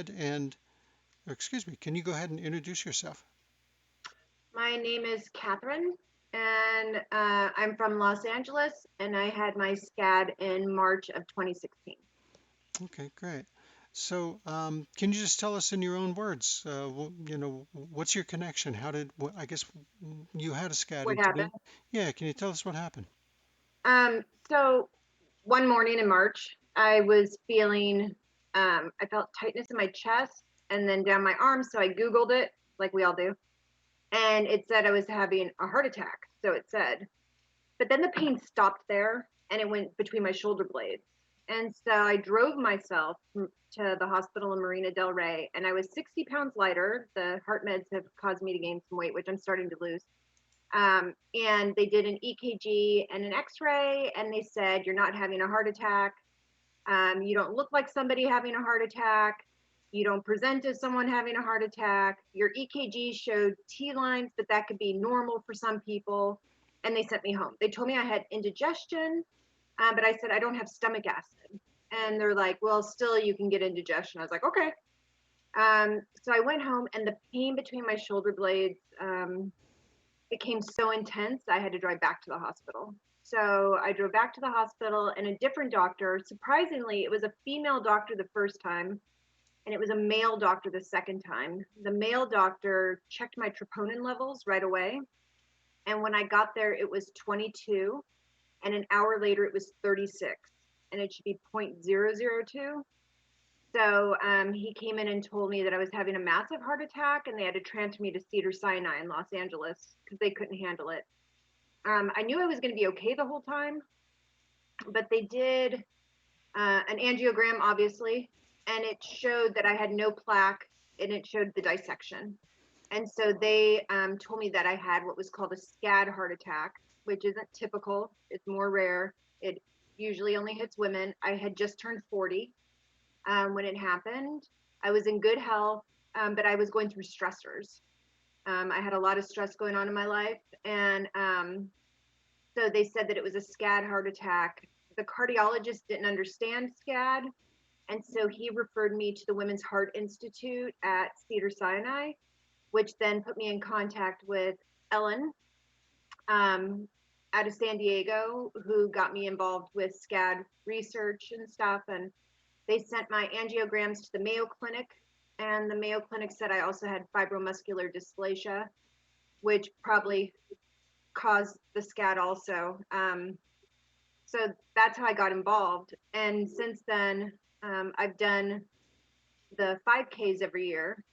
ahead and, or excuse me, can you go ahead and introduce yourself? My name is Katherine, and I'm from Los Angeles, and I had my SCAD in March of 2016. Okay, great. So, can you just tell us in your own words, what's your connection? I guess you had a SCAD What happened? incident. Yeah, can you tell us what happened? So one morning in March, I was feeling, I felt tightness in my chest and then down my arms. So I Googled it, like we all do, and it said I was having a heart attack. So it said, but then the pain stopped there and it went between my shoulder blades. And so I drove myself to the hospital in Marina Del Rey, and I was 60 pounds lighter. The heart meds have caused me to gain some weight, which I'm starting to lose. And they did an EKG and an X-ray, and they said you're not having a heart attack. You don't look like somebody having a heart attack. You don't present as someone having a heart attack. Your EKG showed T lines, but that could be normal for some people. And they sent me home. They told me I had indigestion, but I said I don't have stomach acid. And they're like, well, still you can get indigestion. I was like, okay. So I went home, and the pain between my shoulder blades became so intense, I had to drive back to the hospital. So I drove back to the hospital, and a different doctor, surprisingly, it was a female doctor the first time, and it was a male doctor the second time. The male doctor checked my troponin levels right away. And when I got there, it was 22. And an hour later, it was 36. And it should be 0.002. So he came in and told me that I was having a massive heart attack, and they had to transfer me to Cedars-Sinai in Los Angeles because they couldn't handle it. I knew I was going to be okay the whole time, but they did an angiogram, obviously, and it showed that I had no plaque, and it showed the dissection. And so they told me that I had what was called a SCAD heart attack, which isn't typical. It's more rare. It usually only hits women. I had just turned 40 when it happened. I was in good health, but I was going through stressors. I had a lot of stress going on in my life, and so they said that it was a SCAD heart attack. The cardiologist didn't understand SCAD, and so he referred me to the Women's Heart Institute at Cedars-Sinai, which then put me in contact with Ellen um, out of San Diego, who got me involved with SCAD research and stuff. And they sent my angiograms to the Mayo Clinic, and the Mayo Clinic said I also had fibromuscular dysplasia, which probably caused the SCAD also. So that's how I got involved. And since then, I've done the 5Ks every year.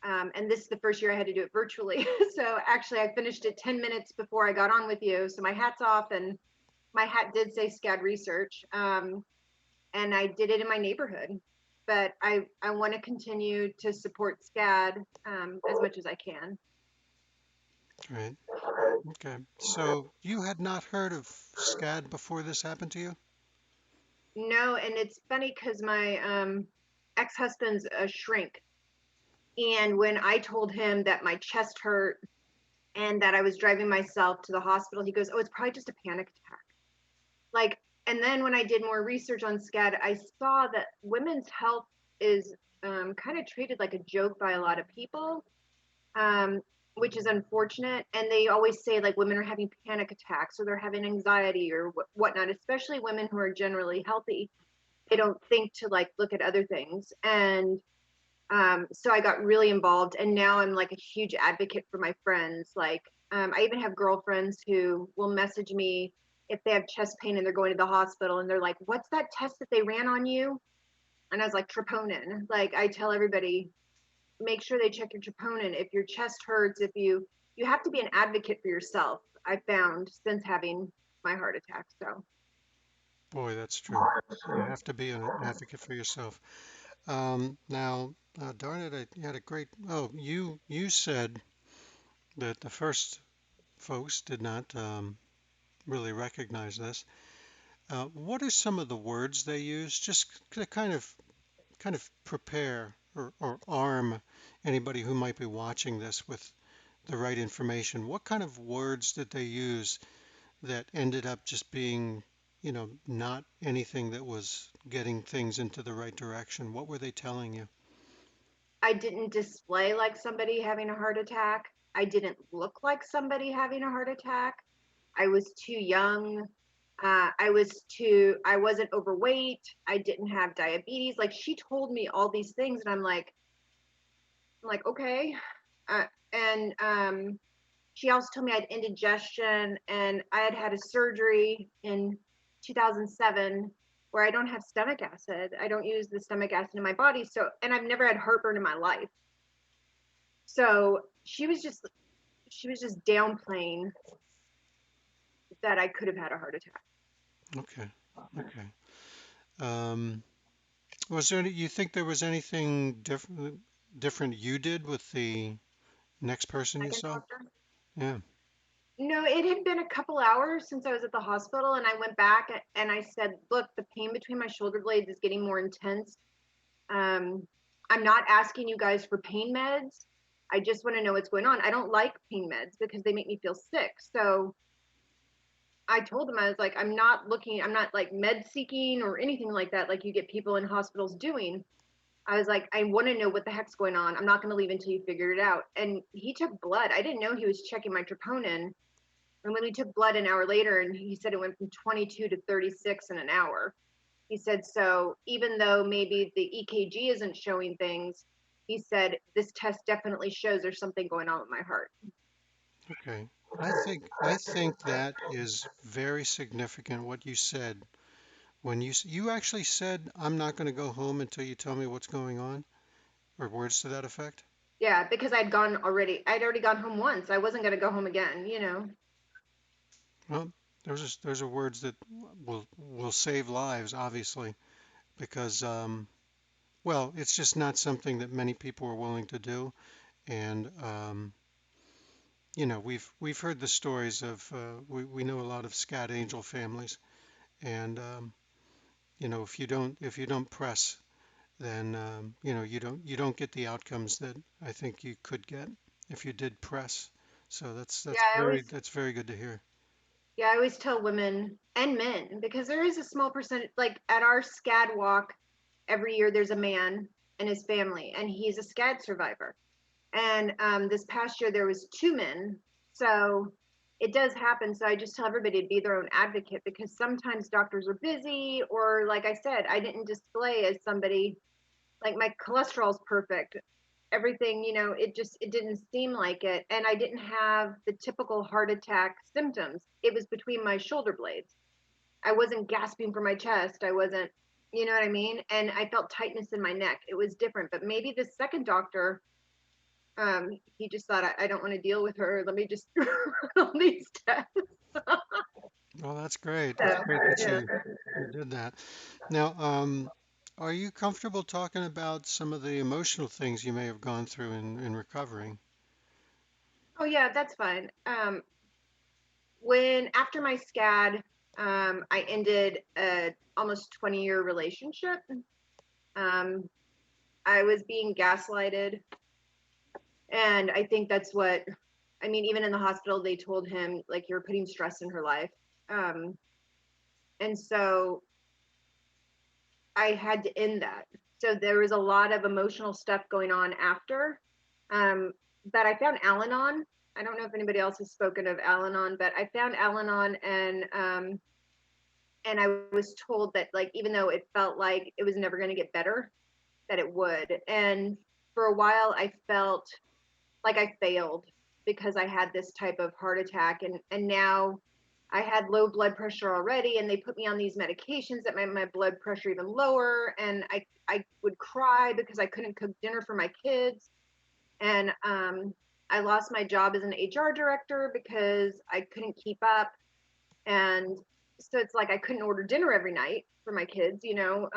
And this is the first year I had to do it virtually. So actually, I finished it 10 minutes before I got on with you. So my hat's off, and my hat did say SCAD research. And I did it in my neighborhood. But I want to continue to support SCAD as much as I can. Right. Okay. So you had not heard of SCAD before this happened to you? No, and it's funny because my ex-husband's a shrink. And when I told him that my chest hurt and that I was driving myself to the hospital, he goes, "Oh, it's probably just a panic attack." Like, and then when I did more research on SCAD, I saw that women's health is kind of treated like a joke by a lot of people, um, which is unfortunate. And they always say like women are having panic attacks or they're having anxiety or whatnot, especially women who are generally healthy. They don't think to like look at other things. And so I got really involved, and now I'm like a huge advocate for my friends. Like, I even have girlfriends who will message me if they have chest pain and they're going to the hospital, and they're like, "What's that test that they ran on you?" And I was like, "Troponin." Like, I tell everybody, make sure they check your troponin. If your chest hurts, if you have to be an advocate for yourself. I found since having my heart attack. So Boy, that's true. You have to be an advocate for yourself. Now, darn it, you had a great. Oh, you said that the first folks did not really recognize this. What are some of the words they use, just to kind of prepare or arm anybody who might be watching this with the right information? What kind of words did they use that ended up just being, not anything that was getting things into the right direction? What were they telling you? I didn't display like somebody having a heart attack. I didn't look like somebody having a heart attack. I was too young. I wasn't overweight. I didn't have diabetes. Like she told me all these things, and I'm like, okay. Uh, and she also told me I had indigestion, and I had had a surgery in 2007 where I don't have stomach acid. I don't use the stomach acid in my body. So, and I've never had heartburn in my life. So she was just downplaying that I could have had a heart attack. Okay. Okay. Um, was there any, you think there was anything different you did with the next person you Second saw? doctor? Yeah. No, it had been a couple hours since I was at the hospital, and I went back and I said, "Look, the pain between my shoulder blades is getting more intense. Um, I'm not asking you guys for pain meds. I just want to know what's going on. I don't like pain meds because they make me feel sick." So I told them, I was like, I'm not like med seeking or anything like that, like you get people in hospitals doing. I was like, I want to know what the heck's going on. I'm not going to leave until you figured it out. And he took blood. I didn't know he was checking my troponin. And when we took blood an hour later, and he said it went from 22 to 36 in an hour. He said, so even though maybe the EKG isn't showing things, he said, this test definitely shows there's something going on with my heart. Okay. I think that is very significant what you said when you actually said I'm not going to go home until you tell me what's going on, or words to that effect. Yeah, because I'd already gone home once. I wasn't going to go home again. Well, those are words that will save lives, obviously, because well, it's just not something that many people are willing to do, and we've heard the stories of we know a lot of SCAD angel families, and if you don't press, then you don't get the outcomes that I think you could get if you did press. So that's Yeah, that's very that's very good to hear. I always tell women and men, because there is a small percentage, like at our SCAD walk every year, there's a man and his family, and he's a SCAD survivor. And this past year, there was two men. So it does happen. So I just tell everybody to be their own advocate, because sometimes doctors are busy, or like I said, I didn't display as somebody like my cholesterol's perfect. Everything, it didn't seem like it. And I didn't have the typical heart attack symptoms. It was between my shoulder blades. I wasn't gasping for my chest. I wasn't, you know what I mean? And I felt tightness in my neck. It was different. But maybe the second doctor, he just thought, I don't want to deal with her. Let me just run all these tests. Well, that's great. It's So, great that yeah. you did that. Now, are you comfortable talking about some of the emotional things you may have gone through in recovering? Oh, yeah, that's fine. When after my SCAD, I ended a almost 20-year relationship. Um, I was being gaslighted, and I think that's what I mean. Even in the hospital, they told him like you're putting stress in her life, um, and so I had to end that. So there was a lot of emotional stuff going on after. Um, but I found Al-Anon. I don't know if anybody else has spoken of Al-Anon, but I found Al-Anon, and I was told that like even though it felt like it was never going to get better, that it would. And for a while, I felt like I failed because I had this type of heart attack, and now I had low blood pressure already, and they put me on these medications that made my blood pressure even lower, and I would cry because I couldn't cook dinner for my kids, and I lost my job as an HR director because I couldn't keep up, and so it's like I couldn't order dinner every night for my kids. There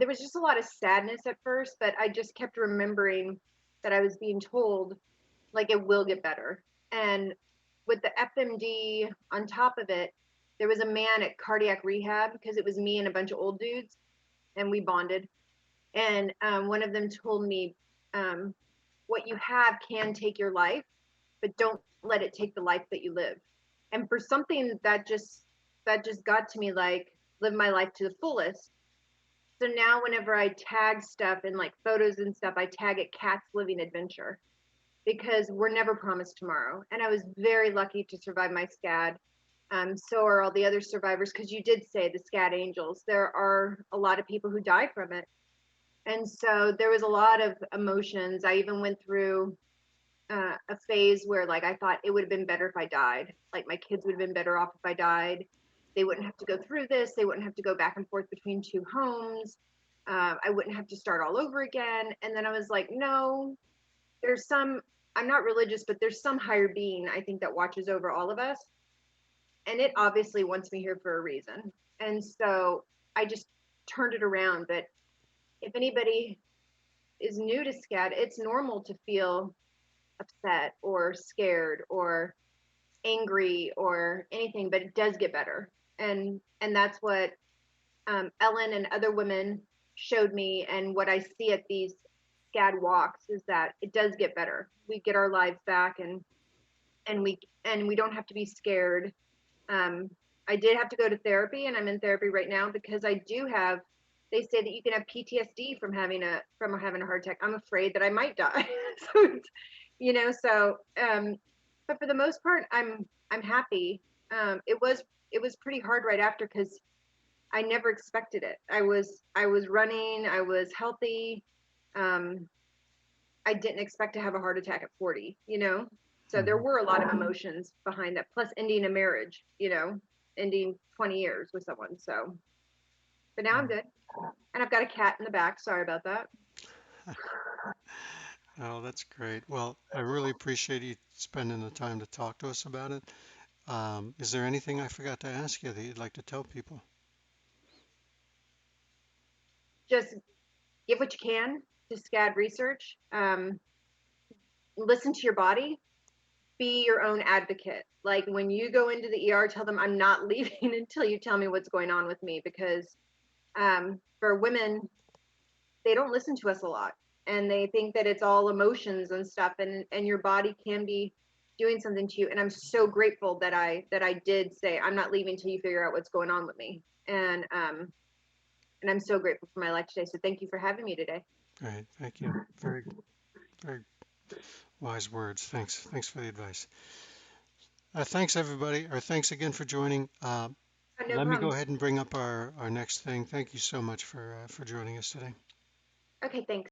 was just a lot of sadness at first, but I just kept remembering that I was being told like it will get better. And with the FMD on top of it, there was a man at cardiac rehab because it was me and a bunch of old dudes, and we bonded. And one of them told me, um, "What you have can take your life, but don't let it take the life that you live." And for something that just got to me, like live my life to the fullest. So now whenever I tag stuff in like photos and stuff, I tag it Cat's Living Adventure because we're never promised tomorrow. And I was very lucky to survive my SCAD. So are all the other survivors, because you did say the SCAD angels. There are a lot of people who die from it. And so there was a lot of emotions. I even went through a phase where like I thought it would have been better if I died. Like my kids would have been better off if I died. They wouldn't have to go through this. They wouldn't have to go back and forth between two homes. I wouldn't have to start all over again. And then I was like, no, there's some, I'm not religious, but there's some higher being I think that watches over all of us. And it obviously wants me here for a reason. And so I just turned it around that if anybody is new to SCAD, it's normal to feel upset or scared or angry or anything, but it does get better. And that's what Ellen and other women showed me, and what I see at these SCAD walks is that it does get better. We get our lives back, and we don't have to be scared. Um, I did have to go to therapy, and I'm in therapy right now because I do have. They say that you can have PTSD from having a heart attack. I'm afraid that I might die. So so but for the most part, I'm happy. It was pretty hard right after because I never expected it. I was running, I was healthy. Um, I didn't expect to have a heart attack at 40. So there Mhm. were a lot of emotions behind that, plus ending a marriage, ending 20 years with someone. So, but now I'm Mm. good. And I've got a cat in the back. Sorry about that. Oh, that's great. Well, I really appreciate you spending the time to talk to us about it. Is there anything I forgot to ask you that you'd like to tell people? Just give what you can to SCAD research. Listen to your body. Be your own advocate. Like when you go into the ER, tell them I'm not leaving until you tell me what's going on with me, because for women, they don't listen to us a lot, and they think that it's all emotions and stuff, and your body can be doing something to you. And I'm so grateful that I did say I'm not leaving till you figure out what's going on with me. And I'm so grateful for my life today. So thank you for having me today. Great, thank you. Very, very wise words. Thanks. Thanks for the advice. Thanks everybody, or thanks again for joining. No Let me go problem. ahead and bring up our next thing. Thank you so much for joining us today. Okay, thanks.